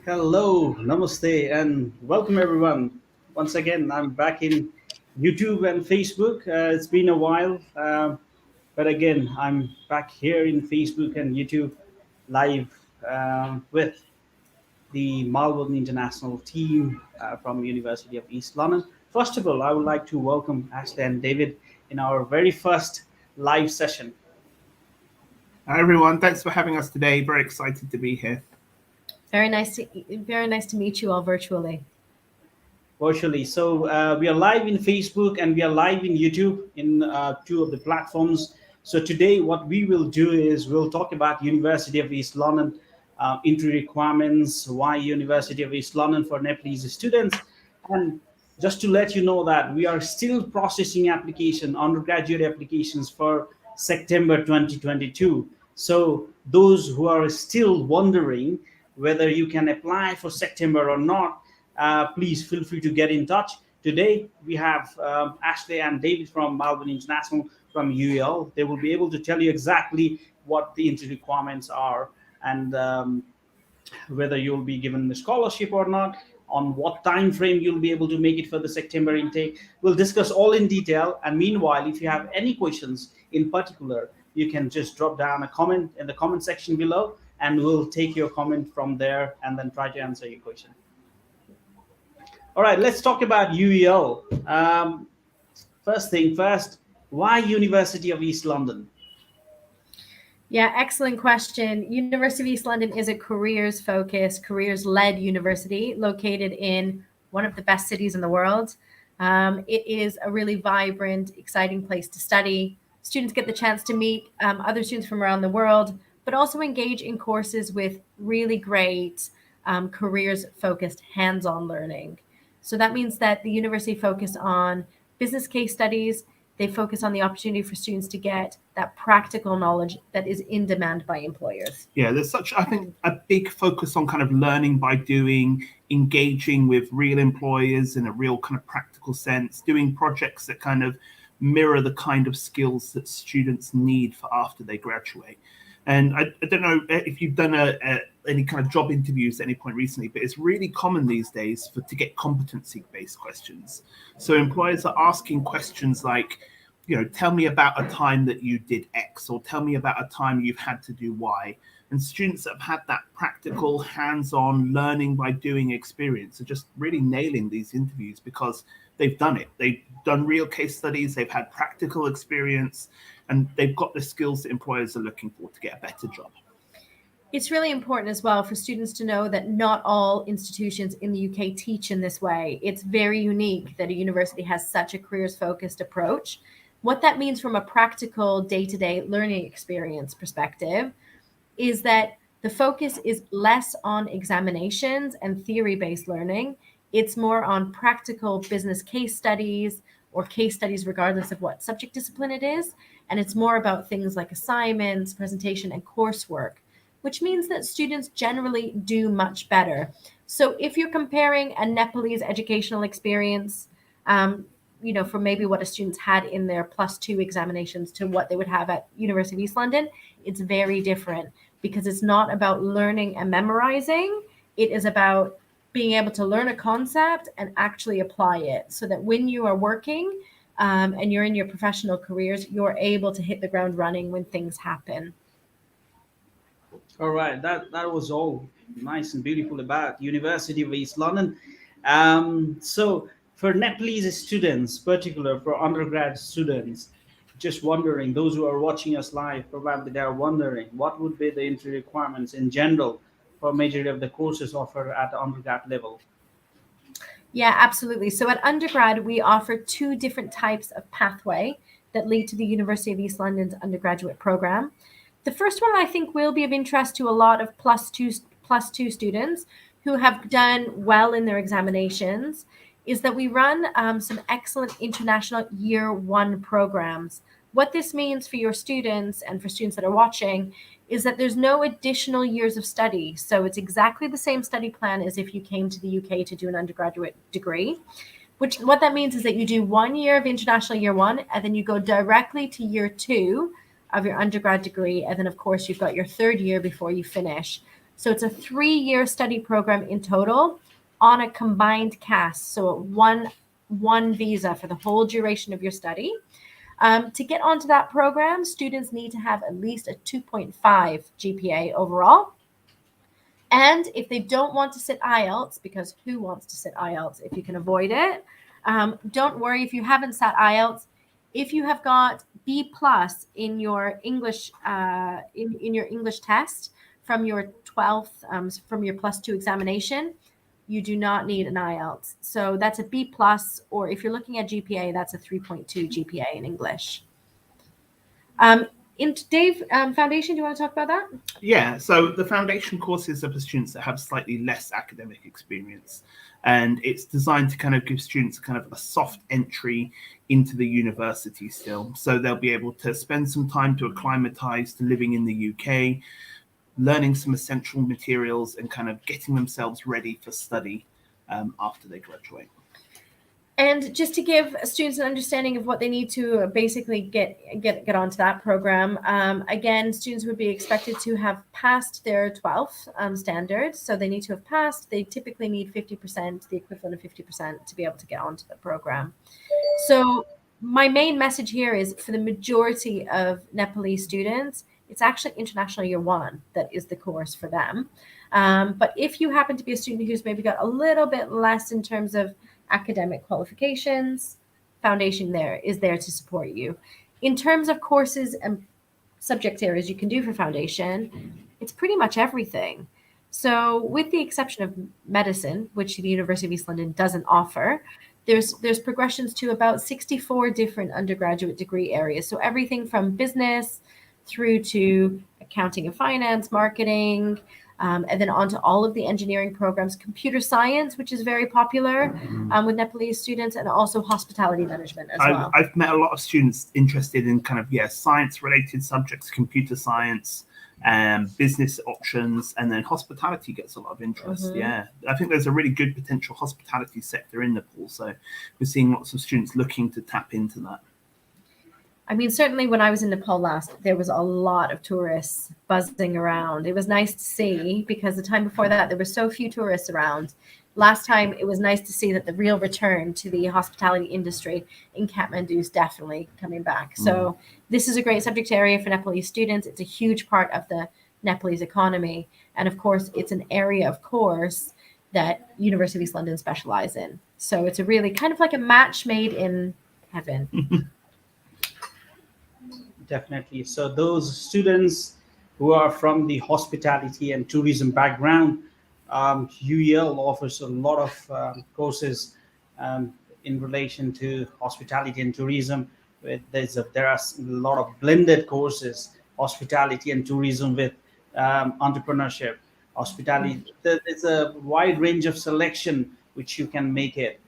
Hello, namaste, and welcome everyone. Once again, I'm back in YouTube and Facebook. It's been a while, but again, I'm back here in Facebook and YouTube live with the Melbourne International team from University of East London. First of all, I would like to welcome Ashley and David in our very first live session. Hi everyone, thanks for having us today. Very excited to be here. Very nice to meet you all virtually. Virtually. So we are live in Facebook and we are live in YouTube in two of the platforms. So today, what we will do is we'll talk about University of East London entry requirements, why University of East London for Nepalese students, and just to let you know that we are still processing undergraduate applications for September 2022. So those who are still wondering whether you can apply for September or not, please feel free to get in touch. Today, we have Ashley and David from Melbourne International from UEL. They will be able to tell you exactly what the entry requirements are and whether you'll be given the scholarship or not, on what time frame you'll be able to make it for the September intake. We'll discuss all in detail. And meanwhile, if you have any questions in particular, you can just drop down a comment in the comment section below, and we'll take your comment from there and then try to answer your question. All right, let's talk about UEL. First thing first, why University of East London? Yeah, excellent question. University of East London is a careers-focused, careers-led university located in one of the best cities in the world. It is a really vibrant, exciting place to study. Students get the chance to meet other students from around the world, but also engage in courses with really great careers-focused hands-on learning. So that means that the university focus on business case studies. They focus on the opportunity for students to get that practical knowledge that is in demand by employers. Yeah, there's I think, a big focus on kind of learning by doing, engaging with real employers in a real kind of practical sense, doing projects that kind of mirror the kind of skills that students need for after they graduate. And I don't know if you've done any kind of job interviews at any point recently, but it's really common these days to get competency-based questions. So employers are asking questions like, tell me about a time that you did X, or tell me about a time you've had to do Y. And students that have had that practical, hands-on learning by doing experience are just really nailing these interviews because they've done it. They've done real case studies, they've had practical experience, and they've got the skills that employers are looking for to get a better job. It's really important as well for students to know that not all institutions in the UK teach in this way. It's very unique that a university has such a careers-focused approach. What that means from a practical day-to-day learning experience perspective is that the focus is less on examinations and theory-based learning. It's more on practical business case studies or case studies regardless of what subject discipline it is. And it's more about things like assignments, presentation, and coursework, which means that students generally do much better. So if you're comparing a Nepalese educational experience, from maybe what a student's had in their +2 examinations to what they would have at University of East London, it's very different because it's not about learning and memorizing. It is about being able to learn a concept and actually apply it so that when you are working and you're in your professional careers, you're able to hit the ground running when things happen. All right, that was all nice and beautiful about University of East London. So for Nepalese students, particular for undergrad students, just wondering, those who are watching us live, probably they are wondering what would be the entry requirements in general for majority of the courses offered at the undergrad level. Yeah, absolutely. So at undergrad, we offer 2 different types of pathway that lead to the University of East London's undergraduate program. The first one I think will be of interest to a lot of +2 students who have done well in their examinations is that we run some excellent international year 1 programs. What this means for your students and for students that are watching is that there's no additional years of study. So it's exactly the same study plan as if you came to the UK to do an undergraduate degree. What that means is that you do 1 year of international year 1, and then you go directly to year 2 of your undergrad degree. And then, of course, you've got your 3rd year before you finish. So it's a 3-year study program in total on a combined CAS, so one visa for the whole duration of your study. To get onto that program, students need to have at least a 2.5 GPA overall. And if they don't want to sit IELTS, because who wants to sit IELTS if you can avoid it? Don't worry if you haven't sat IELTS. If you have got B+ in your English in your English test from your 12th from your +2 examination, you do not need an IELTS. So that's a B+, or if you're looking at GPA, that's a 3.2 GPA in English. Dave, foundation, do you want to talk about that? Yeah, so the foundation courses are for students that have slightly less academic experience, and it's designed to kind of give students kind of a soft entry into the university still. So they'll be able to spend some time to acclimatize to living in the UK, learning some essential materials and kind of getting themselves ready for study after they graduate. And just to give students an understanding of what they need to basically get onto that program, again, students would be expected to have passed their 12th standard. So they need to have passed. They typically need 50%, the equivalent of 50% to be able to get onto the program. So my main message here is for the majority of Nepalese students, it's actually International Year 1 that is the course for them. But if you happen to be a student who's maybe got a little bit less in terms of academic qualifications, foundation is there to support you. In terms of courses and subject areas you can do for foundation, it's pretty much everything. So with the exception of medicine, which the University of East London doesn't offer, there's progressions to about 64 different undergraduate degree areas. So everything from business through to accounting and finance, marketing, and then on to all of the engineering programs, computer science, which is very popular with Nepalese students, and also hospitality management as well. I've met a lot of students interested in kind of, science-related subjects, computer science, business options, and then hospitality gets a lot of interest. Yeah, I think there's a really good potential hospitality sector in Nepal, so we're seeing lots of students looking to tap into that. I mean, certainly when I was in Nepal last, there was a lot of tourists buzzing around. It was nice to see, because the time before that, there were so few tourists around. Last time, it was nice to see that the real return to the hospitality industry in Kathmandu is definitely coming back. So this is a great subject area for Nepalese students. It's a huge part of the Nepalese economy. And of course, it's an area of course that University of East London specialize in. So it's a really kind of like a match made in heaven. Definitely. So those students who are from the hospitality and tourism background, UEL offers a lot of courses in relation to hospitality and tourism. There are a lot of blended courses, hospitality and tourism with entrepreneurship, hospitality. There's a wide range of selection which you can make it.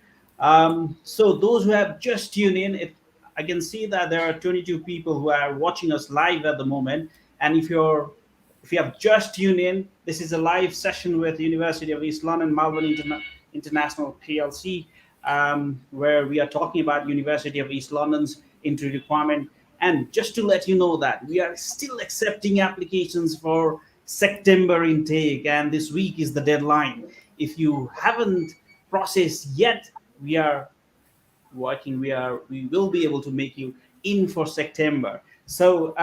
So those who have just tuned in, I can see that there are 22 people who are watching us live at the moment. And if you have just tuned in, this is a live session with the University of East London, Melbourne International PLC, where we are talking about University of East London's entry requirement. And just to let you know that we are still accepting applications for September intake, and this week is the deadline. If you haven't processed yet, we are working. We will be able to make you in for September. So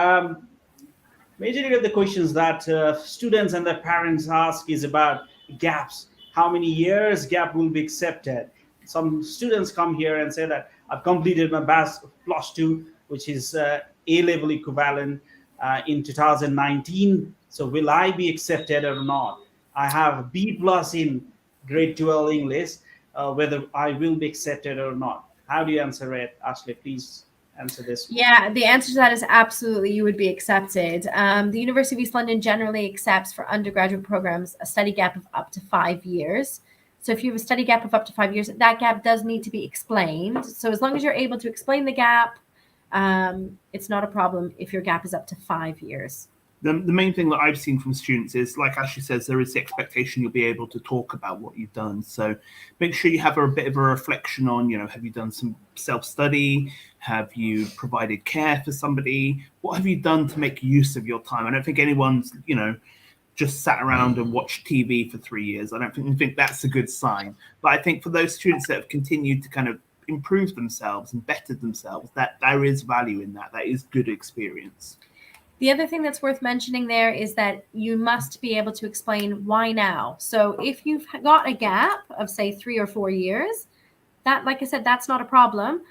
majority of the questions that students and their parents ask is about gaps. How many years gap will be accepted? Some students come here and say that I've completed my +2, which is A-level equivalent in 2019. So will I be accepted or not? I have B+ in grade 12 English, whether I will be accepted or not. How do you answer it, Ashley? Please answer this. Yeah, the answer to that is absolutely you would be accepted. The University of East London generally accepts for undergraduate programs a study gap of up to 5 years. So if you have a study gap of up to 5 years, that gap does need to be explained. So as long as you're able to explain the gap, it's not a problem if your gap is up to 5 years. The main thing that I've seen from students is, like Ashley says, there is the expectation you'll be able to talk about what you've done. So make sure you have a bit of a reflection on, have you done some self-study? Have you provided care for somebody? What have you done to make use of your time? I don't think anyone's, just sat around and watched TV for 3 years. I don't think that's a good sign. But I think for those students that have continued to kind of improve themselves and bettered themselves, that there is value in that. That is good experience. The other thing that's worth mentioning there is that you must be able to explain why now. So if you've got a gap of, say, 3 or 4 years, that, like I said, that's not a problem.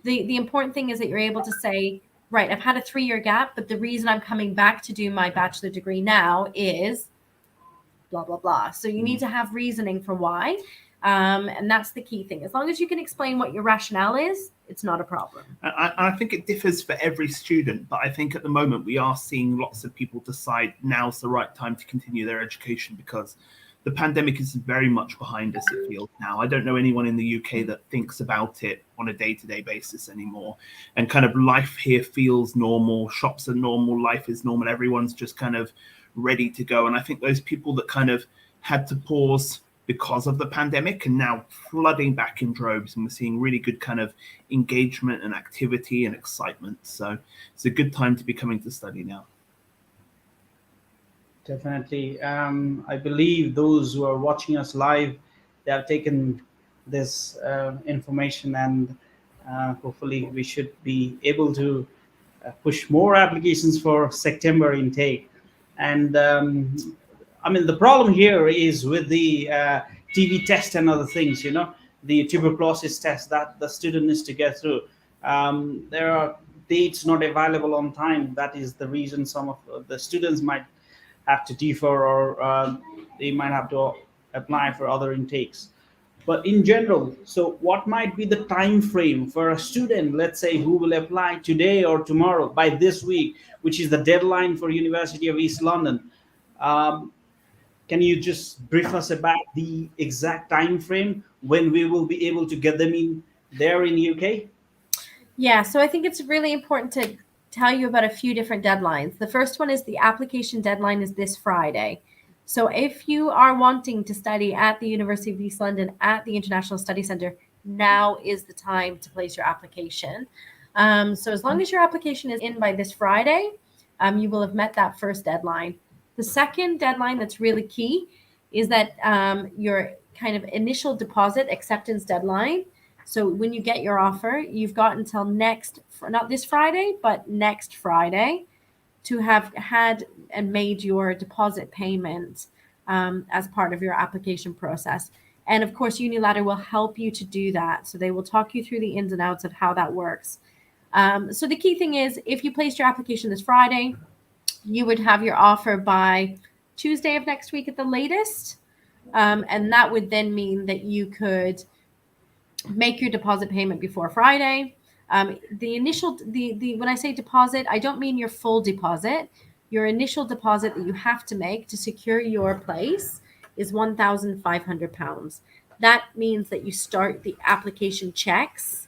The important thing is that you're able to say, right, I've had a 3-year gap, but the reason I'm coming back to do my bachelor degree now is blah, blah, blah. So you need to have reasoning for why. And that's the key thing. As long as you can explain what your rationale is, it's not a problem. I think it differs for every student, but I think at the moment we are seeing lots of people decide now's the right time to continue their education because the pandemic is very much behind us, it feels now. I don't know anyone in the UK that thinks about it on a day-to-day basis anymore. And kind of life here feels normal. Shops are normal. Life is normal. Everyone's just kind of ready to go. And I think those people that kind of had to pause because of the pandemic and now flooding back in droves, and we're seeing really good kind of engagement and activity and excitement. So it's a good time to be coming to study now. Definitely. I believe those who are watching us live, they have taken this information, and hopefully we should be able to push more applications for September intake. And I mean, the problem here is with the TB test and other things, the tuberculosis test that the student needs to get through. There are dates not available on time. That is the reason some of the students might have to defer, or they might have to apply for other intakes. But in general, so what might be the time frame for a student, let's say, who will apply today or tomorrow by this week, which is the deadline for University of East London? Um, can you just brief us about the exact time frame when we will be able to get them in there in UK? Yeah, so I think it's really important to tell you about a few different deadlines. The first one is the application deadline is this Friday. So if you are wanting to study at the University of East London at the International Study Centre, now is the time to place your application. So as long as your application is in by this Friday, you will have met that first deadline. The second deadline that's really key is that your kind of initial deposit acceptance deadline. So when you get your offer, you've got until not this Friday, but next Friday to have had and made your deposit payment as part of your application process. And of course, Uniladder will help you to do that. So they will talk you through the ins and outs of how that works. So the key thing is, if you placed your application this Friday, you would have your offer by Tuesday of next week at the latest. And that would then mean that you could make your deposit payment before Friday. When I say deposit, I don't mean your full deposit. Your initial deposit that you have to make to secure your place is £1,500. That means that you start the application checks,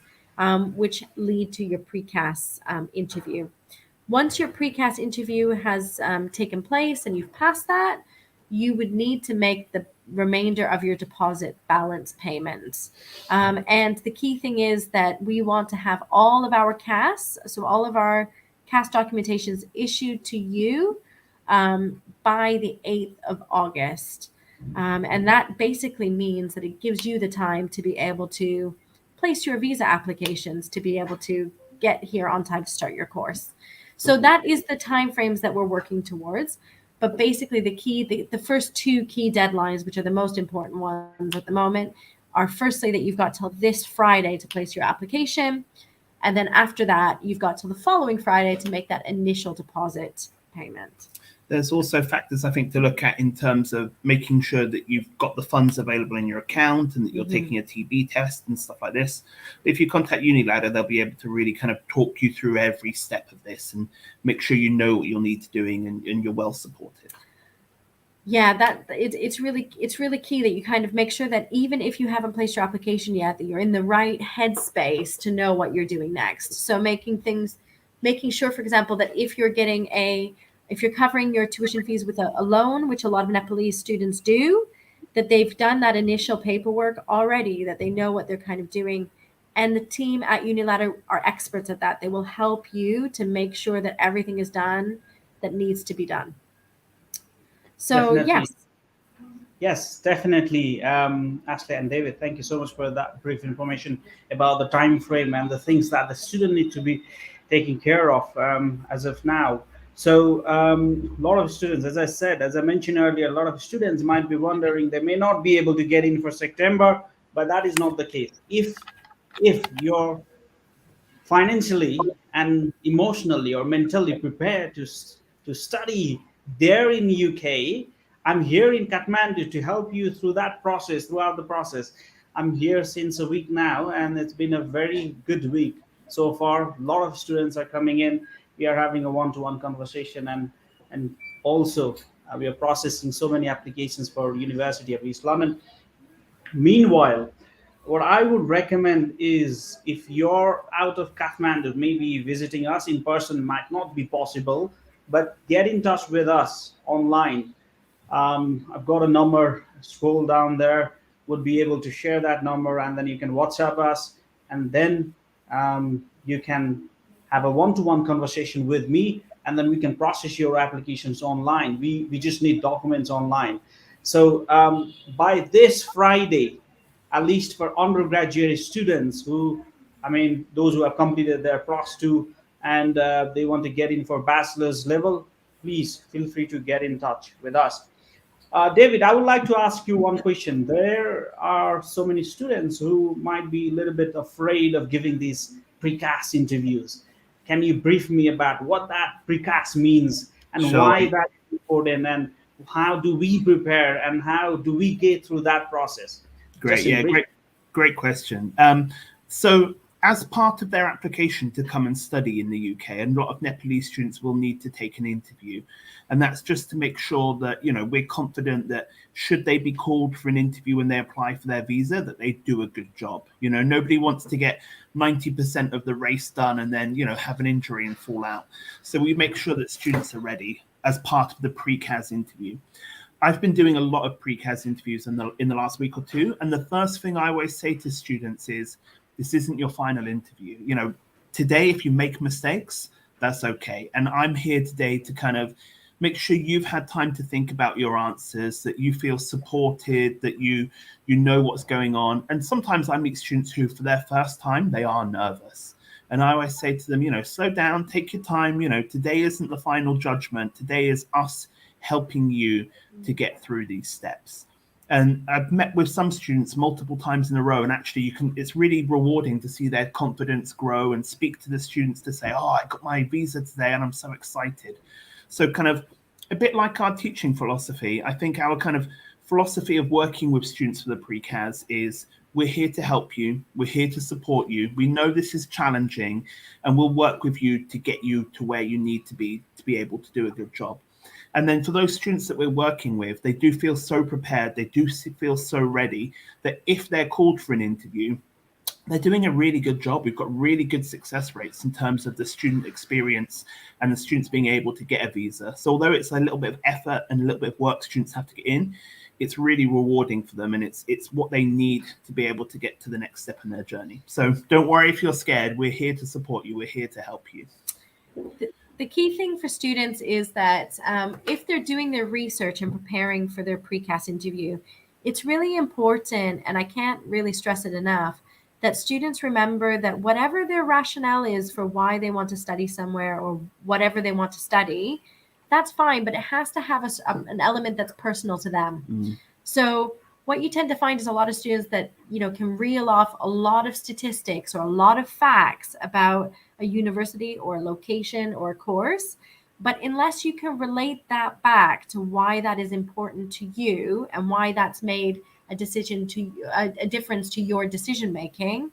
which lead to your precast interview. Once your precast interview has taken place and you've passed that, you would need to make the remainder of your deposit balance payments. And the key thing is that we want to have all of our CAS, so all of our CAS documentations issued to you by the 8th of August. And that basically means that it gives you the time to be able to place your visa applications to be able to get here on time to start your course. So that is the timeframes that we're working towards. But basically the first two key deadlines, which are the most important ones at the moment, are firstly that you've got till this Friday to place your application. And then after that, you've got till the following Friday to make that initial deposit payment. There's also factors, I think, to look at in terms of making sure that you've got the funds available in your account and that you're taking a TB test and stuff like this. If you contact Uniladder, they'll be able to really kind of talk you through every step of this and make sure you know what you'll need to doing and you're well supported. Yeah, it's really key that you kind of make sure that even if you haven't placed your application yet, that you're in the right headspace to know what you're doing next. So making sure, for example, that if you're covering your tuition fees with a loan, which a lot of Nepalese students do, that they've done that initial paperwork already, that they know what they're kind of doing. And the team at Uniladder are experts at that. They will help you to make sure that everything is done that needs to be done. So Definitely. yes. Yes, definitely, Ashley and David. Thank you so much for that brief information about the time frame and the things that the student need to be taking care of as of now. So, a lot of students, as I said, as I mentioned earlier, a lot of students might be wondering they may not be able to get in for September, but that is not the case. If you're financially and emotionally or mentally prepared to study there in UK, I'm here in Kathmandu to help you through that process, throughout the process. I'm here since a week now, and it's been a very good week so far. A lot of students are coming in. We are having a one-to-one conversation, and also we are processing so many applications for University of East London. Meanwhile, what I would recommend is if you're out of Kathmandu, maybe visiting us in person might not be possible, but get in touch with us online. I've got a number, scroll down there, would be able to share that number, and then you can WhatsApp us, and then you can have a one-to-one conversation with me, and then we can process your applications online. We just need documents online. So by this Friday, at least for undergraduate students who, I mean, those who have completed their plus two and they want to get in for bachelor's level, please feel free to get in touch with us. David, I would like to ask you one question. There are so many students who might be a little bit afraid of giving these precast interviews. Can you brief me about what that precast means and Sure. why that is important, and how do we prepare and how do we get through that process? Great. Just in Yeah, brief. great question. So, as part of their application to come and study in the UK, a lot of Nepalese students will need to take an interview. And that's just to make sure that, we're confident that should they be called for an interview when they apply for their visa, that they do a good job. Nobody wants to get 90% of the race done and then, have an injury and fall out. So we make sure that students are ready as part of the pre-CAS interview. I've been doing a lot of pre-CAS interviews in the last week or two, and the first thing I always say to students is, this isn't your final interview. Today, if you make mistakes, that's okay. And I'm here today to kind of make sure you've had time to think about your answers, that you feel supported, that you know what's going on. And sometimes I meet students who, for their first time, they are nervous. And I always say to them, slow down, take your time. Today isn't the final judgment. Today is us helping you to get through these steps. And I've met with some students multiple times in a row, and actually it's really rewarding to see their confidence grow and speak to the students to say, oh, I got my visa today and I'm so excited. So kind of a bit like our teaching philosophy, I think our kind of philosophy of working with students for the pre-CAS is, we're here to help you. We're here to support you. We know this is challenging, and we'll work with you to get you to where you need to be able to do a good job. And then for those students that we're working with, they do feel so prepared, they do feel so ready that if they're called for an interview, they're doing a really good job. We've got really good success rates in terms of the student experience and the students being able to get a visa. So although it's a little bit of effort and a little bit of work students have to get in, it's really rewarding for them, and it's what they need to be able to get to the next step in their journey. So don't worry if you're scared. We're here to support you. We're here to help you. The key thing for students is that if they're doing their research and preparing for their pre-CAS interview, it's really important, and I can't really stress it enough, that students remember that whatever their rationale is for why they want to study somewhere or whatever they want to study, that's fine, but it has to have an element that's personal to them. So what you tend to find is a lot of students that, can reel off a lot of statistics or a lot of facts about a university or a location or a course. But unless you can relate that back to why that is important to you and why that's made a difference to your decision making,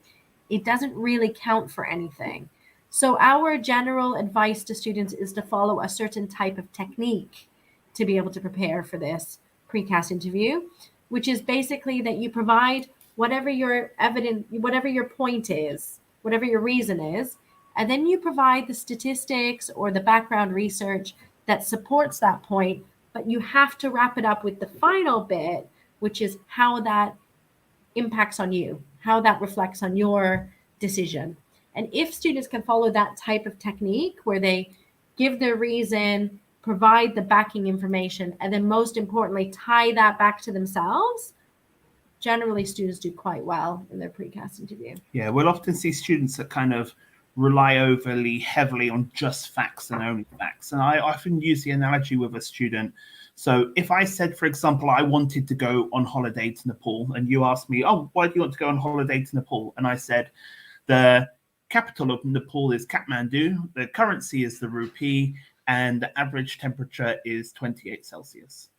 it doesn't really count for anything. So our general advice to students is to follow a certain type of technique to be able to prepare for this pre-CAS interview, which is basically that you provide whatever your whatever your point is, whatever your reason is, and then you provide the statistics or the background research that supports that point, but you have to wrap it up with the final bit, which is how that impacts on you, how that reflects on your decision. And if students can follow that type of technique where they give their reason, provide the backing information, and then most importantly, tie that back to themselves, generally students do quite well in their precast interview. Yeah, we'll often see students that kind of rely overly heavily on just facts and only facts. And I often use the analogy with a student. So if I said, for example, I wanted to go on holiday to Nepal, and you asked me, oh, why do you want to go on holiday to Nepal? And I said, the capital of Nepal is Kathmandu, the currency is the rupee, and the average temperature is 28 Celsius.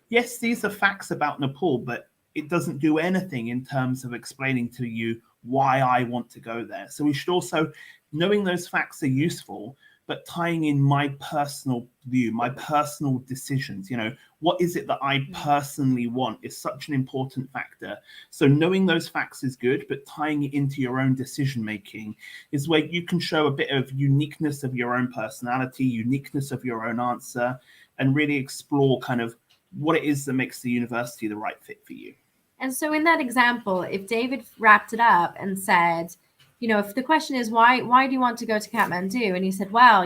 Yes, these are facts about Nepal, but it doesn't do anything in terms of explaining to you why I want to go there. So we should also, knowing those facts are useful, but tying in my personal view, my personal decisions, what is it that I personally want is such an important factor. So knowing those facts is good, but tying it into your own decision making is where you can show a bit of uniqueness of your own personality, uniqueness of your own answer, and really explore kind of what it is that makes the university the right fit for you. And so in that example, if David wrapped it up and said, if the question is why do you want to go to Kathmandu? And he said, well,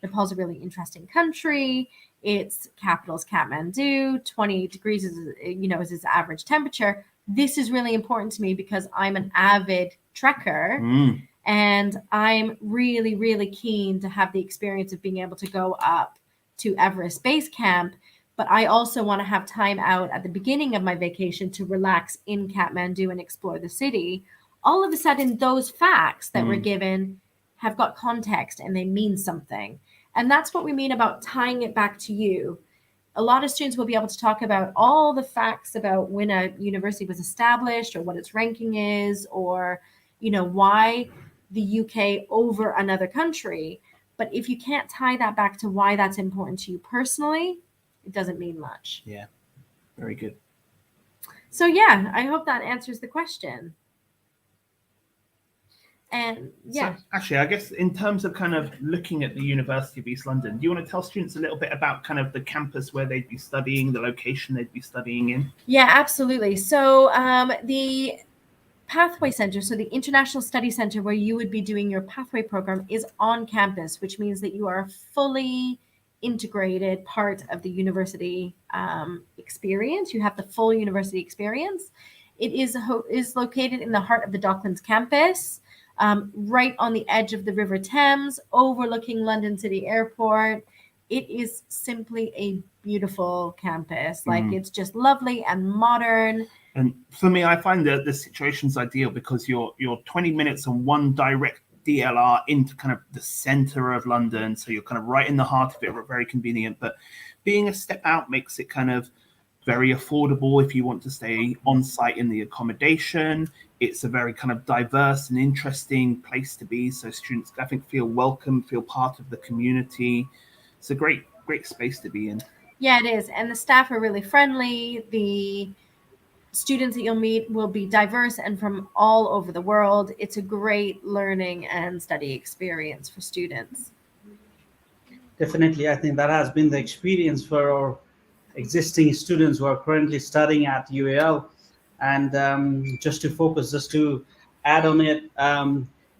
Nepal's a really interesting country. Its capital's Kathmandu, 28 degrees is its average temperature. This is really important to me because I'm an avid trekker and I'm really, really keen to have the experience of being able to go up to Everest Base Camp. But I also want to have time out at the beginning of my vacation to relax in Kathmandu and explore the city. All of a sudden, those facts that were given have got context and they mean something. And that's what we mean about tying it back to you. A lot of students will be able to talk about all the facts about when a university was established or what its ranking is or, why the UK over another country. But if you can't tie that back to why that's important to you personally, it doesn't mean much. Yeah, very good. So yeah, I hope that answers the question. And yeah. So actually, I guess in terms of kind of looking at the University of East London, do you want to tell students a little bit about kind of the campus where they'd be studying, the location they'd be studying in? Yeah, absolutely. So the Pathway Center, so the International Study Center where you would be doing your pathway program is on campus, which means that you are a fully integrated part of the university experience. You have the full university experience. It is located in the heart of the Docklands campus, right on the edge of the River Thames, overlooking London City Airport. It is simply a beautiful campus. Like it's just lovely and modern. And for me, I find that the situation's ideal because you're 20 minutes on one direct DLR into kind of the center of London. So you're kind of right in the heart of it, very convenient. But being a step out makes it kind of very affordable if you want to stay on site in the accommodation. It's a very kind of diverse and interesting place to be. So students, I think, feel welcome, feel part of the community. It's a great space to be in. Yeah, it is. And the staff are really friendly. The students that you'll meet will be diverse and from all over the world. It's a great learning and study experience for students. Definitely, I think that has been the experience for our existing students who are currently studying at UAL. And just to add on it,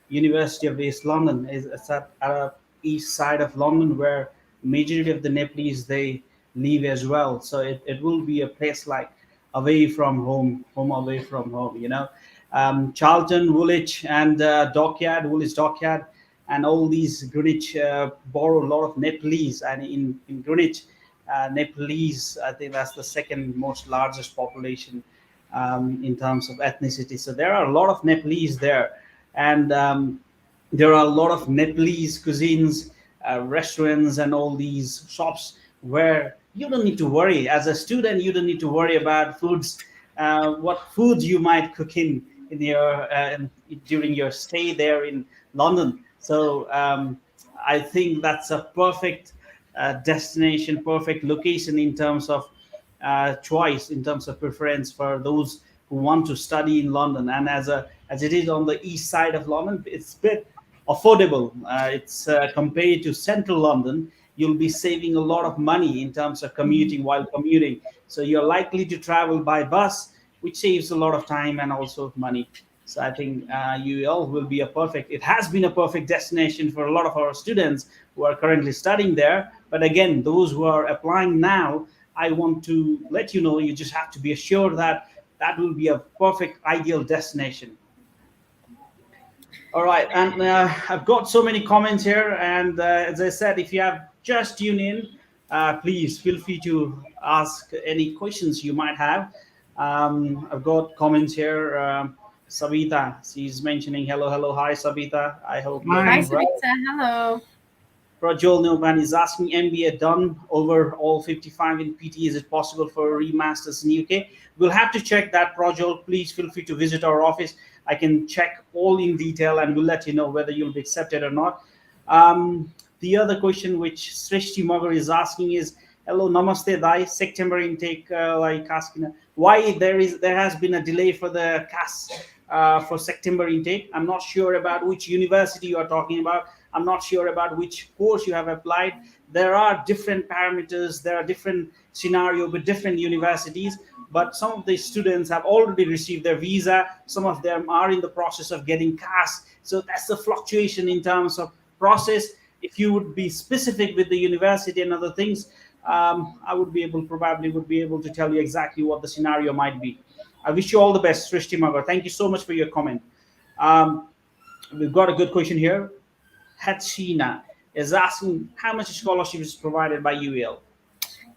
University of East London is at east side of London where majority of the Nepalese, they live as well. So it will be a place like away from home away from home. Charlton, Woolwich, and Woolwich Dockyard, and all these Greenwich borrow a lot of Nepalese. And in Greenwich, Nepalese, I think that's the second most largest population in terms of ethnicity. So there are a lot of Nepalese there, and there are a lot of Nepalese cuisines, restaurants, and all these shops where you don't need to worry. As a student, you don't need to worry about foods, what food you might cook in your during your stay there in London. So I think that's a perfect destination, perfect location in terms of choice, in terms of preference for those who want to study in London. And as it is on the east side of London, it's a bit affordable. It's compared to central London, you'll be saving a lot of money in terms of commuting while commuting. So you're likely to travel by bus, which saves a lot of time and also money. So I think UL will be it has been a perfect destination for a lot of our students who are currently studying there. But again, those who are applying now, I want to let you know, you just have to be assured that that will be a perfect, ideal destination. All right, and I've got so many comments here, and as I said, if you have just tuned in, please feel free to ask any questions you might have. I've got comments here. Savita, she's mentioning hello, hello, hi, Savita. I hope you're Hi, Hi. doing well. Savita. Hello. Prajol Nilban is asking MBA done over all 55 in PT. Is it possible for remasters in UK? We'll have to check that, Prajol. Please feel free to visit our office. I can check all in detail and we'll let you know whether you'll be accepted or not. The other question which Srishti Magar is asking is, hello, namaste, Dai. September intake, like asking why there has been a delay for the CAS for September intake. I'm not sure about which university you are talking about. I'm not sure about which course you have applied. There are different parameters, there are different scenarios with different universities, but some of the students have already received their visa. Some of them are in the process of getting CAS. So that's the fluctuation in terms of process. If you would be specific with the university and other things, I would be able, probably would be able to tell you exactly what the scenario might be. I wish you all the best, Srishti Magar. Thank you so much for your comment. Um, we've got a good question here. Hachina is asking how much scholarship is provided by UEL.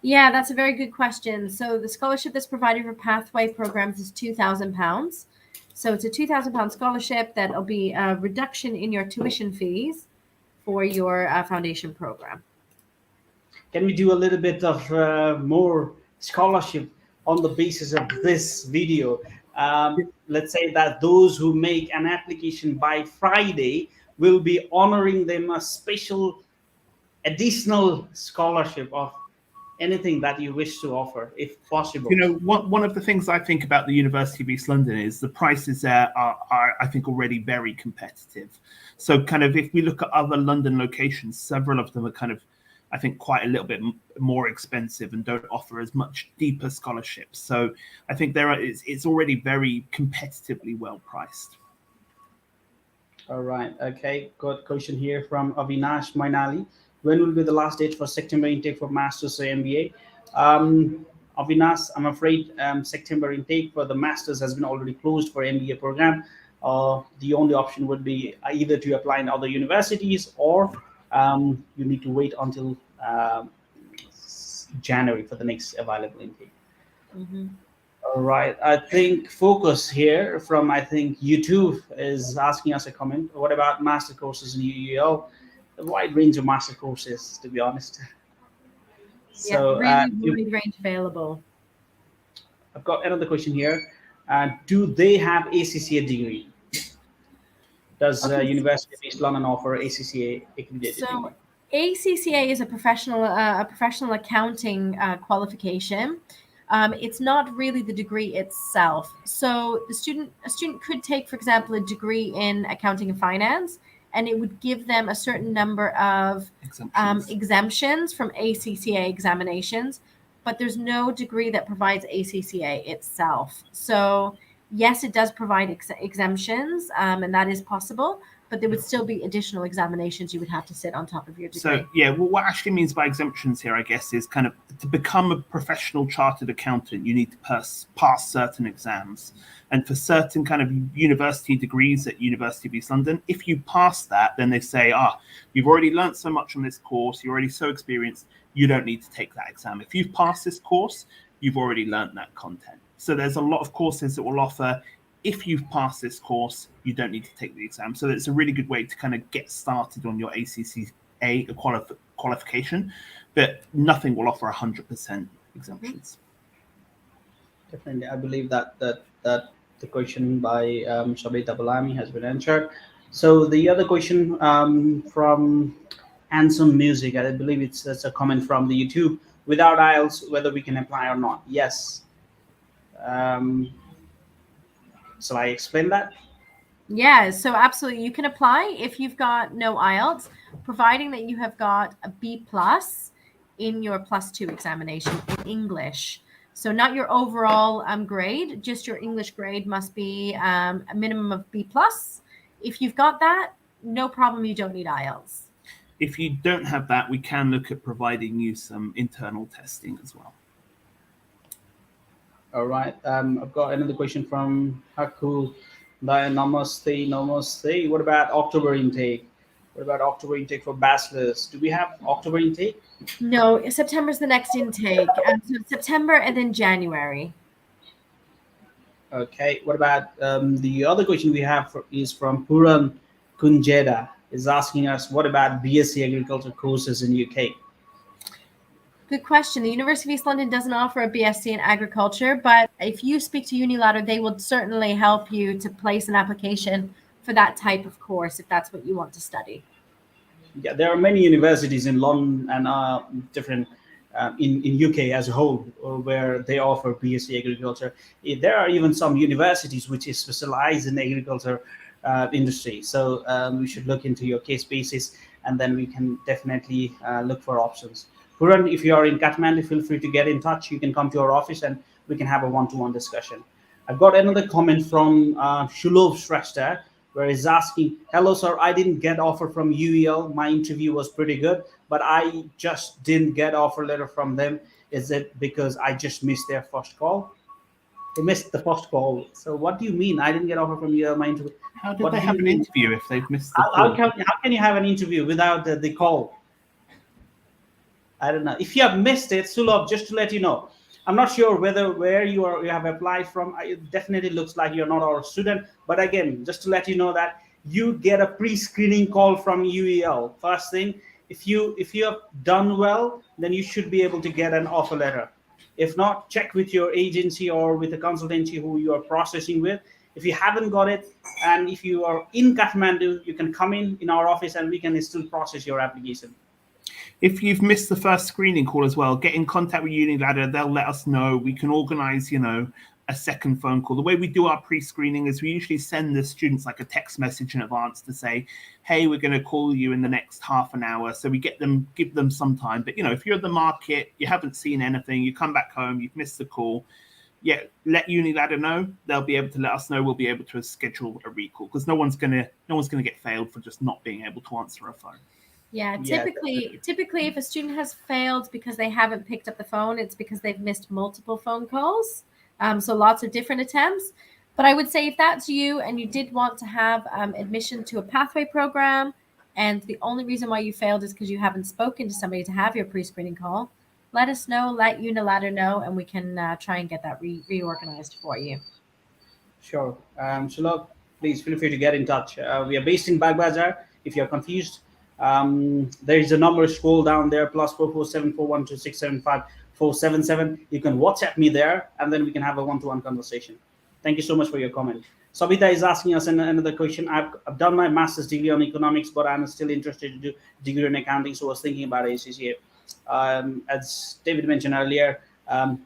Yeah, that's a very good question. So the scholarship that's provided for pathway programs is £2,000. So it's a £2,000 scholarship that'll be a reduction in your tuition fees for your foundation program. Can we do a little bit of more scholarship on the basis of this video? Let's say that those who make an application by Friday will be honoring them a special additional scholarship of anything that you wish to offer, if possible. One of the things I think about the University of East London is the prices there are I think, already very competitive. So kind of if we look at other London locations, several of them are kind of, I think, quite a little bit more expensive and don't offer as much deeper scholarships. So I think it's already very competitively well priced. All right. Okay. Got a question here from Avinash Mainali. When will be the last date for September intake for Masters or MBA? Avinash, I'm afraid September intake for the Masters has been already closed for MBA program. The only option would be either to apply in other universities or you need to wait until January for the next available intake. Mm-hmm. All right. I think Focus here from, I think, YouTube is asking us a comment. What about master courses in UEL? A wide range of master courses, to be honest. Yeah, So really wide range available. I've got another question here. Do they have ACCA degree? Does Okay. University of East London offer ACCA accredited So degree? ACCA is a professional accounting qualification. It's not really the degree itself. So a student could take, for example, a degree in accounting and finance, and it would give them a certain number of exemptions from ACCA examinations, but there's no degree that provides ACCA itself. So yes, it does provide exemptions, and that is possible, but there would still be additional examinations you would have to sit on top of your degree. So yeah, well, what Ashley means by exemptions here, I guess, is kind of to become a professional chartered accountant, you need to pass certain exams. And for certain kind of university degrees at University of East London, if you pass that, then they say, you've already learned so much on this course, you're already so experienced, you don't need to take that exam. If you've passed this course, you've already learned that content. So there's a lot of courses that will offer, if you've passed this course, you don't need to take the exam. So it's a really good way to kind of get started on your ACCA qualification, but nothing will offer 100% exemptions. Definitely, I believe that the question by Shabita Balami has been answered. So the other question from Handsome Music, I believe that's a comment from the YouTube. Without IELTS, whether we can apply or not? Yes. Shall I explain that? Yeah, so absolutely, you can apply if you've got no IELTS, providing that you have got a B+ in your +2 examination in English. So not your overall grade, just your English grade must be a minimum of B+. If you've got that, no problem, you don't need IELTS. If you don't have that, we can look at providing you some internal testing as well. All right. I've got another question from Haku. Namaste. What about October intake? What about October intake for bachelors? Do we have October intake? No, September's the next intake. So September and then January. Okay. What about the other question we have is from Puran Kunjeda, is asking us, what about Bse Agriculture Courses in UK? Good question. The University of East London doesn't offer a BSc in agriculture, but if you speak to Uniladder, they will certainly help you to place an application for that type of course if that's what you want to study. Yeah, there are many universities in London and different in UK as a whole where they offer BSc agriculture. There are even some universities which is specialized in agriculture industry. So we should look into your case basis, and then we can definitely look for options. Puran, if you are in Kathmandu, feel free to get in touch. You can come to our office and we can have a one-to-one discussion. I've got another comment from Shulov Shrestha, where he's asking, hello, sir, I didn't get offer from UEL. My interview was pretty good, but I just didn't get offer letter from them. Is it because I just missed their first call? They missed the first call. So what do you mean? I didn't get offer from UEL, my interview. How did What they do have you an mean? interview if they've missed the How call? can you have an interview without the call? I don't know. If you have missed it, Sulab, just to let you know, I'm not sure where you have applied from. It definitely looks like you're not our student. But again, just to let you know that you get a pre-screening call from UEL. First thing, if you have done well, then you should be able to get an offer letter. If not, check with your agency or with the consultancy who you are processing with. If you haven't got it, and if you are in Kathmandu, you can come in our office and we can still process your application. If you've missed the first screening call as well, get in contact with Uniladder. They'll let us know. We can organize, a second phone call. The way we do our pre-screening is we usually send the students like a text message in advance to say, hey, we're going to call you in the next half an hour. So we give them some time. But, if you're at the market, you haven't seen anything, you come back home, you've missed the call, let Uniladder know. They'll be able to let us know. We'll be able to schedule a recall because no one's gonna get failed for just not being able to answer a phone. Yeah, typically, if a student has failed because they haven't picked up the phone, it's because they've missed multiple phone calls. So lots of different attempts. But I would say if that's you and you did want to have admission to a pathway program, and the only reason why you failed is because you haven't spoken to somebody to have your pre-screening call, let us know, let Uniladder know, and we can try and get that reorganized for you. Sure. Sulab, please feel free to get in touch. We are based in Bagbazar. If you're confused, there is a number, scroll down there, +447412675477. You can WhatsApp me there, and then we can have a one-to-one conversation. Thank you so much for your comment. Sabita is asking us another question. I've done my master's degree on economics, but I'm still interested to do degree in accounting, so I was thinking about ACCA. As David mentioned earlier,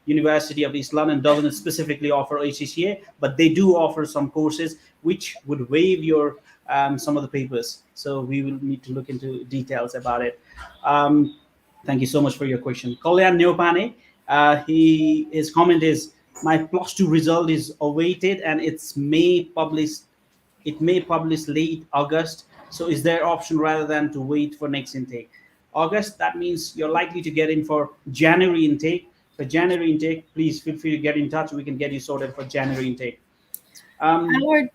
University of East London doesn't specifically offer ACCA, but they do offer some courses which would waive your some of the papers. So we will need to look into details about it. Thank you so much for your question. Kalyan Neopane, his comment is, my +2 result is awaited and it may publish late August. So is there option rather than to wait for next intake? August, that means you're likely to get in for January intake. For January intake, please feel free to get in touch. We can get you sorted for January intake. Our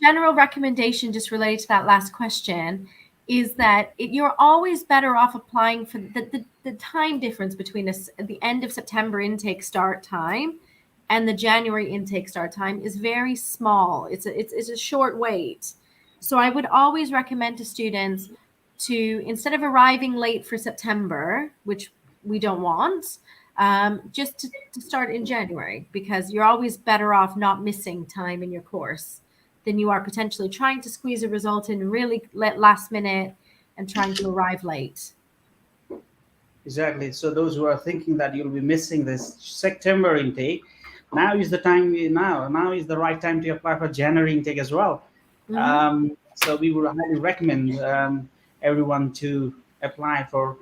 general recommendation, just related to that last question, is that you're always better off applying for the time difference between the end of September intake start time and the January intake start time is very small. It's a short wait. So I would always recommend to students to, instead of arriving late for September, which we don't want, just to start in January, because you're always better off not missing time in your course than you are potentially trying to squeeze a result in really last minute and trying to arrive late. Exactly. So those who are thinking that you'll be missing this September intake, now is the time. Now is the right time to apply for January intake as well. Mm-hmm. So we would highly recommend everyone to apply for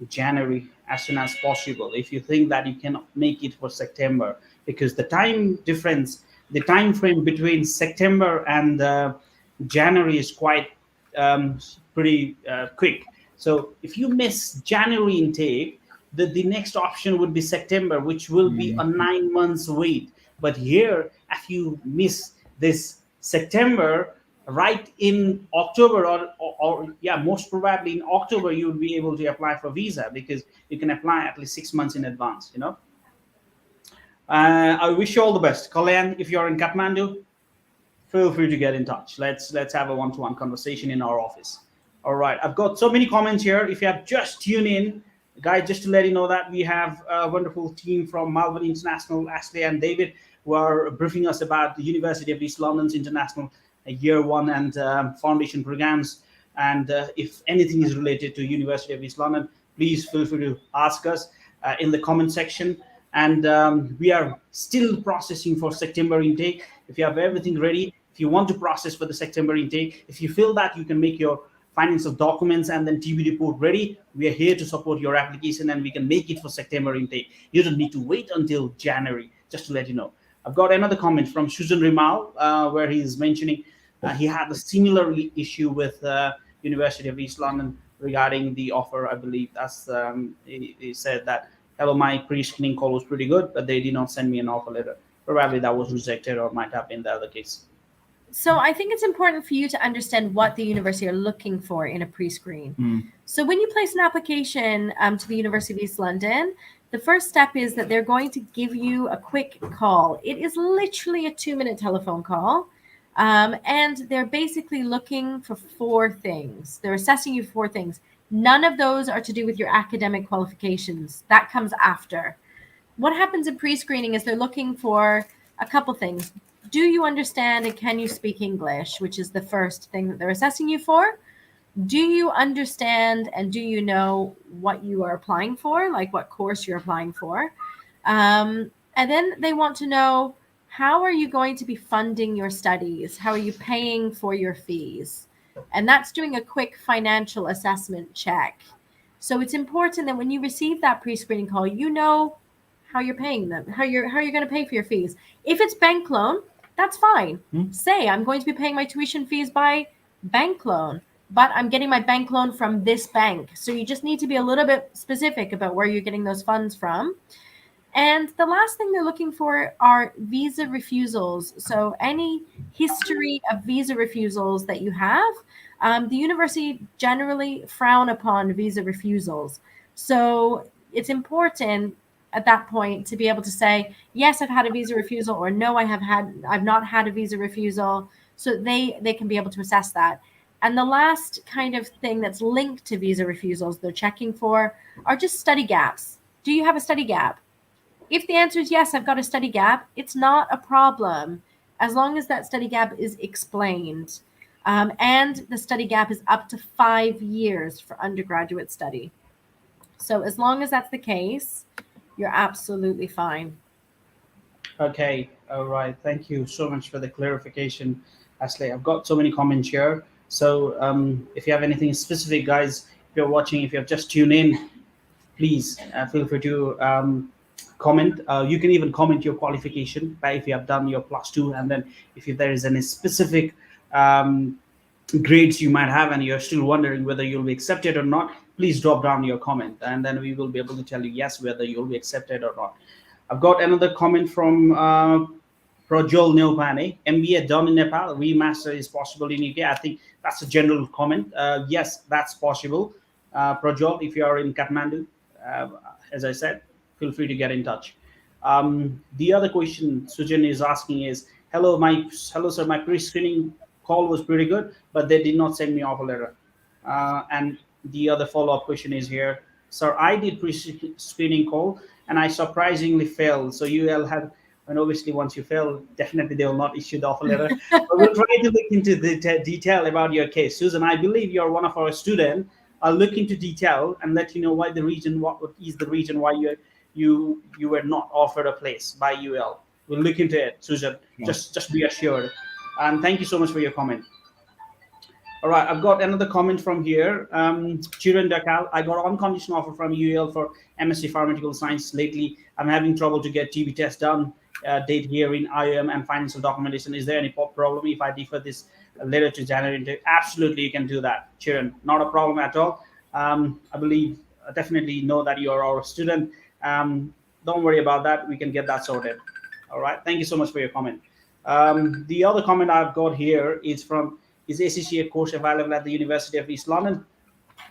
January as soon as possible. If you think that you cannot make it for September, because the time difference, the time frame between September and January is quite pretty quick. So if you miss January intake, the next option would be September, which will be a 9 months wait. But here, if you miss this September, right in October, or yeah, most probably in October, you would be able to apply for visa, because you can apply at least 6 months in advance. I wish you all the best, Kalyan. If you're in Kathmandu, feel free to get in touch. Let's have a one-to-one conversation in our office. All right, I've got so many comments here. If you have just tuned in, guys, just to let you know that we have a wonderful team from Melbourne International, Ashley and David, who are briefing us about the University of East London's International Year 1 and foundation programs. And if anything is related to University of East London, please feel free to ask us in the comment section. And we are still processing for September intake. If you have everything ready, if you want to process for the September intake, if you feel that you can make your financial documents and then TB report ready, we are here to support your application, and we can make it for September intake. You don't need to wait until January, just to let you know. I've got another comment from Susan Rimal, where he is mentioning he had a similar issue with University of East London regarding the offer. I believe that's he said that, hello, my pre-screening call was pretty good, but they did not send me an offer letter. Probably that was rejected, or might have been the other case. So I think it's important for you to understand what the university are looking for in a pre-screen. So when you place an application to the University of East London, the first step is that they're going to give you a quick call. It is literally a 2-minute telephone call. And they're basically looking for 4 things. They're assessing you for 4 things. None of those are to do with your academic qualifications. That comes after. What happens in pre-screening is they're looking for a couple things. Do you understand and can you speak English, which is the first thing that they're assessing you for? Do you understand and do you know what you are applying for, like what course you're applying for? And then they want to know, how are you going to be funding your studies? How are you paying for your fees? And that's doing a quick financial assessment check. So it's important that when you receive that pre-screening call, you know how you're paying them, how you're going to pay for your fees. If it's bank loan, that's fine. Say, I'm going to be paying my tuition fees by bank loan, but I'm getting my bank loan from this bank. So you just need to be a little bit specific about where you're getting those funds from. And the last thing they're looking for are visa refusals. So any history of visa refusals that you have, the university generally frown upon visa refusals. So it's important at that point to be able to say, yes, I've had a visa refusal, or no, I've not had a visa refusal. So they can be able to assess that. And the last kind of thing that's linked to visa refusals they're checking for are just study gaps. Do you have a study gap? If the answer is yes, I've got a study gap, it's not a problem as long as that study gap is explained. And the study gap is up to 5 years for undergraduate study. So as long as that's the case, you're absolutely fine. Okay, all right. Thank you so much for the clarification, Ashley. I've got so many comments here. So if you have anything specific, guys, if you're watching, if you have just tuned in, please feel free to comment. You can even comment your qualification, right, if you have done your +2, and then if there is any specific grades you might have and you're still wondering whether you'll be accepted or not, please drop down your comment, and then we will be able to tell you yes, whether you'll be accepted or not. I've got another comment from Projol Neopane. MBA done in Nepal, remaster is possible in UK. I think that's a general comment. Yes, that's possible. Projol, if you are in Kathmandu, as I said, feel free to get in touch. The other question Sujan is asking is, hello sir, my pre-screening call was pretty good, but they did not send me offer letter. And the other follow-up question is here, sir, I did pre-screening call and I surprisingly failed. So UL had, and obviously once you fail, definitely they will not issue the offer letter. But we'll try to look into the detail about your case. Susan, I believe you're one of our students. I'll look into detail and let you know what is the reason why you were not offered a place by UL. We'll look into it, Susan. Yeah. Just be assured. And thank you so much for your comment. All right, I've got another comment from here. Chiran Dakal, I got unconditional offer from UL for MSc Pharmaceutical Science. Lately, I'm having trouble to get TB test done. Date here in IOM and financial documentation. Is there any problem if I defer this later to January intake? Absolutely, you can do that, Chiran. Not a problem at all. I believe definitely know that you are our student. Don't worry about that. We can get that sorted. All right. Thank you so much for your comment. The other comment I've got here is ACCA course available at the University of East London?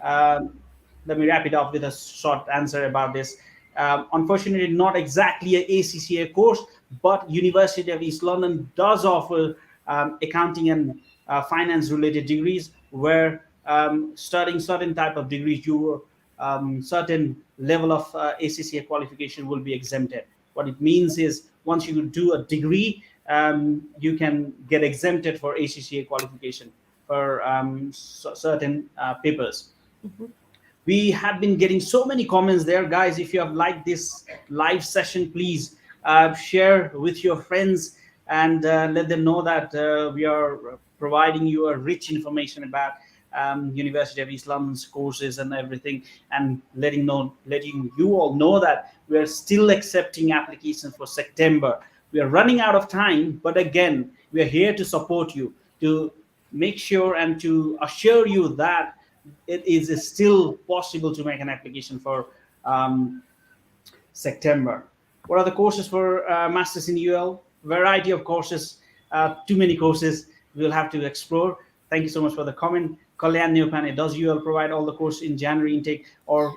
Um, Let me wrap it up with a short answer about this. Unfortunately, not exactly an ACCA course, but University of East London does offer accounting and finance related degrees where studying certain type of degrees, certain level of ACCA qualification will be exempted. What it means is once you do a degree, you can get exempted for ACCA qualification for certain papers. Mhm. We have been getting so many comments there, guys. If you have liked this live session, please share with your friends and let them know that we are providing you a rich information about University of East London's courses and everything, and letting you all know that we are still accepting applications for September. We are running out of time, but again, we are here to support you, to make sure and to assure you that it is still possible to make an application for um, September. What are the courses for masters in UL? Variety of courses, too many courses. We'll have to explore. Thank you so much for the comment. Kalyan Neopane, does UL provide all the course in January intake, or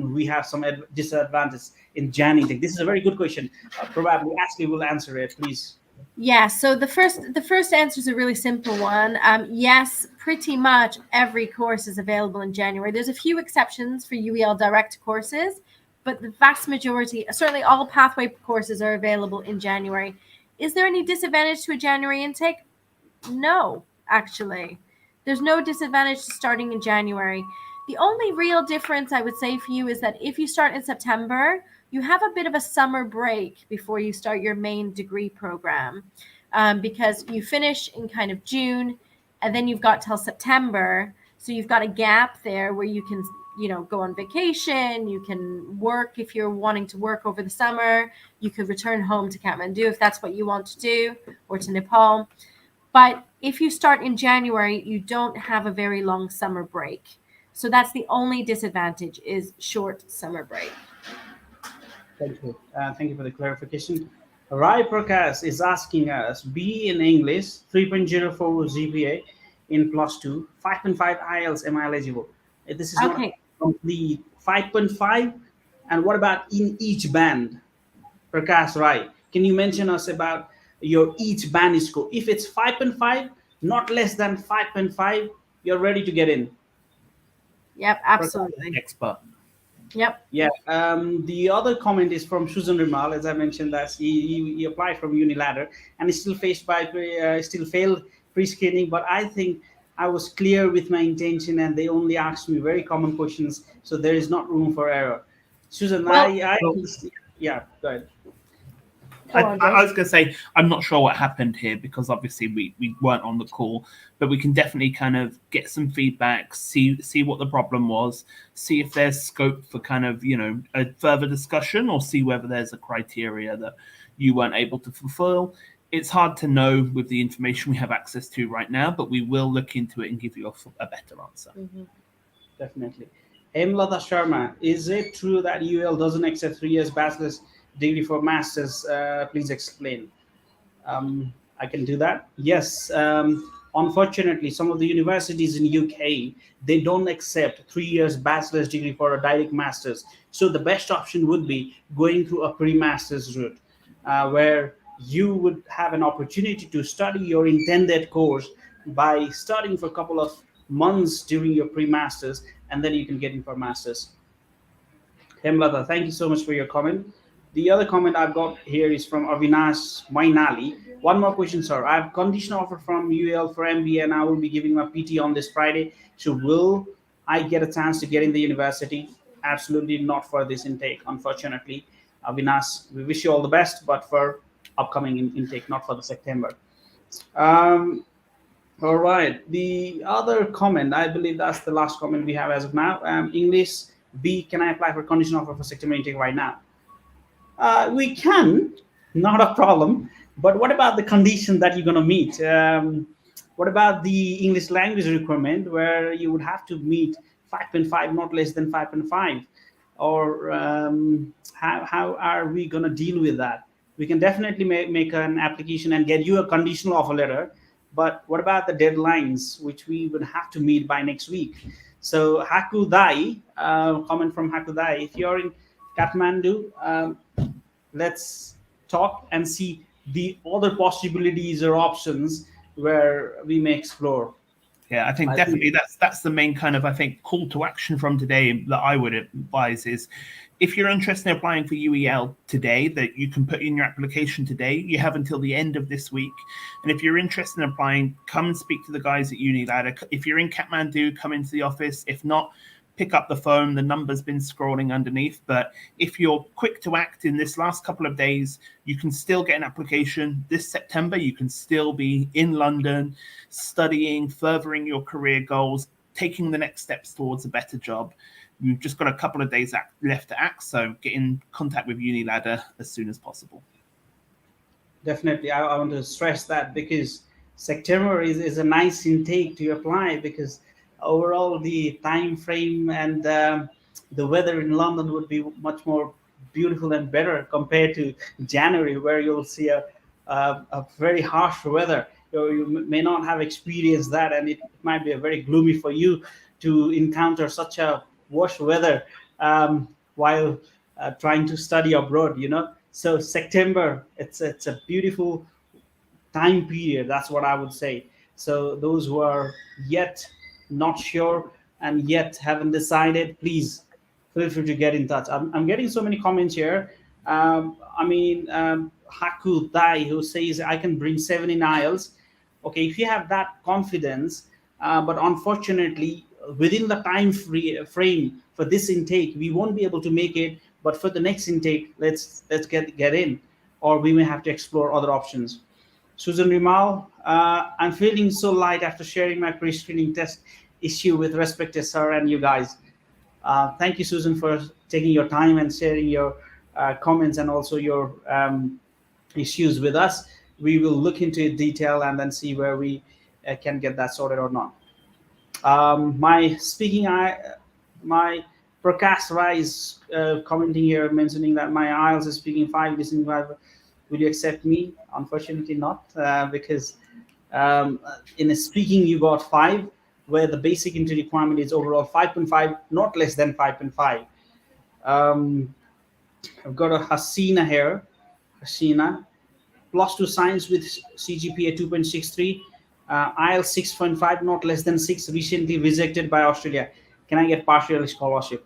we have some disadvantage in Jan intake? This is a very good question. Probably Ashley will answer it, please. Yeah, so the first answer is a really simple one. Yes, pretty much every course is available in January. There's a few exceptions for UEL direct courses, but the vast majority, certainly all pathway courses, are available in January. Is there any disadvantage to a January intake? No, actually. There's no disadvantage to starting in January. The only real difference I would say for you is that if you start in September, you have a bit of a summer break before you start your main degree program, because you finish in kind of June and then you've got till September. So you've got a gap there where you can, go on vacation, you can work if you're wanting to work over the summer, you could return home to Kathmandu if that's what you want to do, or to Nepal. But if you start in January, you don't have a very long summer break. So that's the only disadvantage, is short summer break. Thank you. Thank you for the clarification. Rai Prakash is asking us B in English, 3.04 GPA in plus two, 5.5 IELTS, am I eligible? This is not Okay. complete. 5.5, and what about in each band? Prakash Rai, can you mention us about your each band score? If it's 5.5, not less than 5.5, you're ready to get in. Yep, absolutely. Expert. Yep. Yeah. The other comment is from Susan Rimal, as I mentioned, that he applied from Uniladder and he still failed pre-screening. But I think I was clear with my intention, and they only asked me very common questions, so there is not room for error. Susan, Well, Well, yeah, go ahead. go on, Dave. I was going to say, I'm not sure what happened here because obviously we weren't on the call, but we can definitely kind of get some feedback, see what the problem was, see if there's scope for kind of, a further discussion, or see whether there's a criteria that you weren't able to fulfill. It's hard to know with the information we have access to right now, but we will look into it and give you a better answer. Mhm. Definitely. Hemlata Sharma, is it true that UL doesn't accept 3 years bachelor's degree for masters? Please explain. I can do that. Yes. Unfortunately, some of the universities in UK, they don't accept 3 years bachelor's degree for a direct master's. So the best option would be going through a pre-master's route, where you would have an opportunity to study your intended course by studying for a couple of months during your pre-masters, and then you can get in for masters. Hemlata, thank you so much for your comment. The other comment I've got here is from Avinash Mainali. One more question, sir. I have conditional offer from UL for MBA, and I will be giving my PT on this Friday. So will I get a chance to get in the university? Absolutely not for this intake, unfortunately. Avinash, we wish you all the best, but for upcoming intake, not for the September. Um, All right. The other comment, I believe that's the last comment we have as of now. English B, can I apply for condition offer for sector intake right now? We can, not a problem. But what about the condition that you're going to meet? What about the English language requirement where you would have to meet 5.5, not less than 5.5? Or how are we going to deal with that? We can definitely make an application and get you a conditional offer letter. But what about the deadlines, which we would have to meet by next week? So Hakudai, comment from Hakudai, if you're in Kathmandu, let's talk and see the other possibilities or options where we may explore. Yeah, I think I definitely think that's the main kind of, I think, call to action from today that I would advise is, if you're interested in applying for UEL today, that you can put in your application today. You have until the end of this week. And if you're interested in applying, come and speak to the guys at Uniladder. If you're in Kathmandu, come into the office. If not, pick up the phone. The number's been scrolling underneath. But if you're quick to act in this last couple of days, you can still get an application. This September, you can still be in London, studying, furthering your career goals, taking the next steps towards a better job. We've just got a couple of days left to act, so get in contact with Uniladder as soon as possible. definitely I want to stress that because September is a nice intake to apply because overall the time frame and the weather in London would be much more beautiful and better compared to January, where you'll see a very harsh weather. You may not have experienced that, and it might be a very gloomy for you to encounter such a worse weather while trying to study abroad. So September, it's a beautiful time period. That's what I would say. So those who are yet not sure and yet haven't decided, please feel free to get in touch. I'm getting so many comments here. Haku Dai, who says I can bring 70 Niles. Okay, if you have that confidence, but unfortunately, within the frame for this intake, we won't be able to make it. But for the next intake, let's get in, or we may have to explore other options. Susan Rimal, I'm feeling so light after sharing my pre-screening test issue with respect to sir and you guys. Thank you, Susan, for taking your time and sharing your comments and also your issues with us. We will look into detail and then see where we can get that sorted or not. My Prakash Rise commenting here, mentioning that my IELTS is speaking 5, listening 5. Will you accept me? Unfortunately not, because in a speaking you got 5, where the basic entry requirement is overall 5.5, not less than 5.5. I've got a Hasina here. Hasina, +2 science with CGPA 2.63, IELTS 6.5, not less than 6, recently rejected by Australia. Can I get partial scholarship?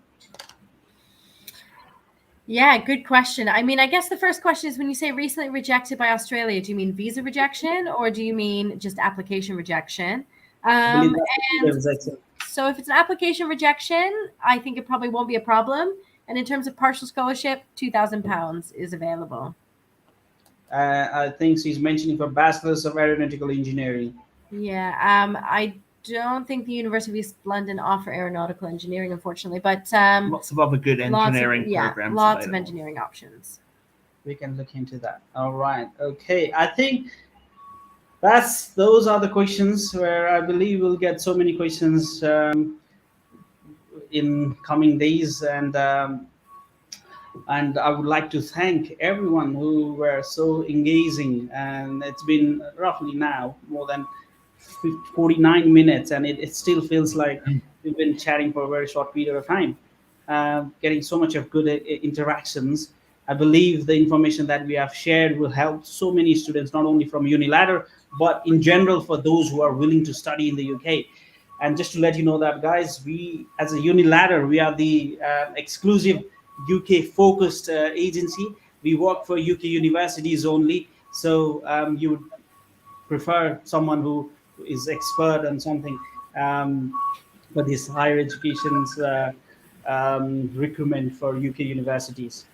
Yeah, good question. I mean, I guess the first question is, when you say recently rejected by Australia, do you mean visa rejection or do you mean just application rejection? And so if it's an application rejection, I think it probably won't be a problem. And in terms of partial scholarship, £2,000 is available. I think she's mentioning for Bachelor's of Aeronautical Engineering. Yeah, I don't think the University of East London offer aeronautical engineering, unfortunately, but lots of other good engineering programs. Lots available. Of engineering options. We can look into that. All right. Okay. I think those are the questions where I believe we'll get so many questions in coming days, and I would like to thank everyone who were so engaging. And it's been roughly now more than 49 minutes, and it still feels like we've been chatting for a very short period of time, getting so much of good interactions. I believe the information that we have shared will help so many students, not only from Uniladder, but in general for those who are willing to study in the UK. And just to let you know that, guys, we as a Uniladder, we are the exclusive UK focused agency. We work for UK universities only. So you would prefer someone who is expert on something for this higher education's recruitment for UK universities.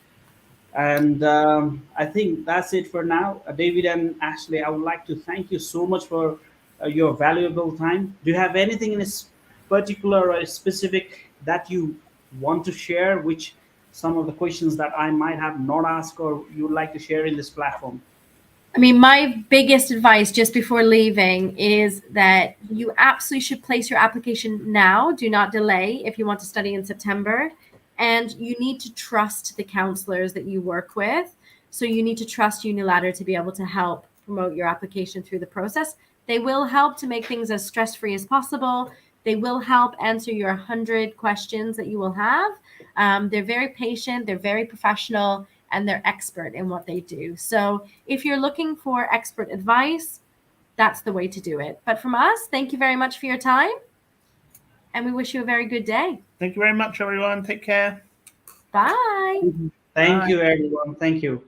And I think that's it for now. David and Ashley, I would like to thank you so much for your valuable time. Do you have anything in a particular or specific that you want to share, which some of the questions that I might have not asked or you would like to share in this platform? I mean, my biggest advice just before leaving is that you absolutely should place your application now. Do not delay if you want to study in September. And you need to trust the counselors that you work with. So you need to trust Uniladder to be able to help promote your application through the process. They will help to make things as stress-free as possible. They will help answer your 100 questions that you will have. They're very patient, they're very professional, and they're expert in what they do. So if you're looking for expert advice, that's the way to do it. But from us, thank you very much for your time. And we wish you a very good day. Thank you very much, everyone. Take care. Bye. Thank Bye. you, everyone. Thank you.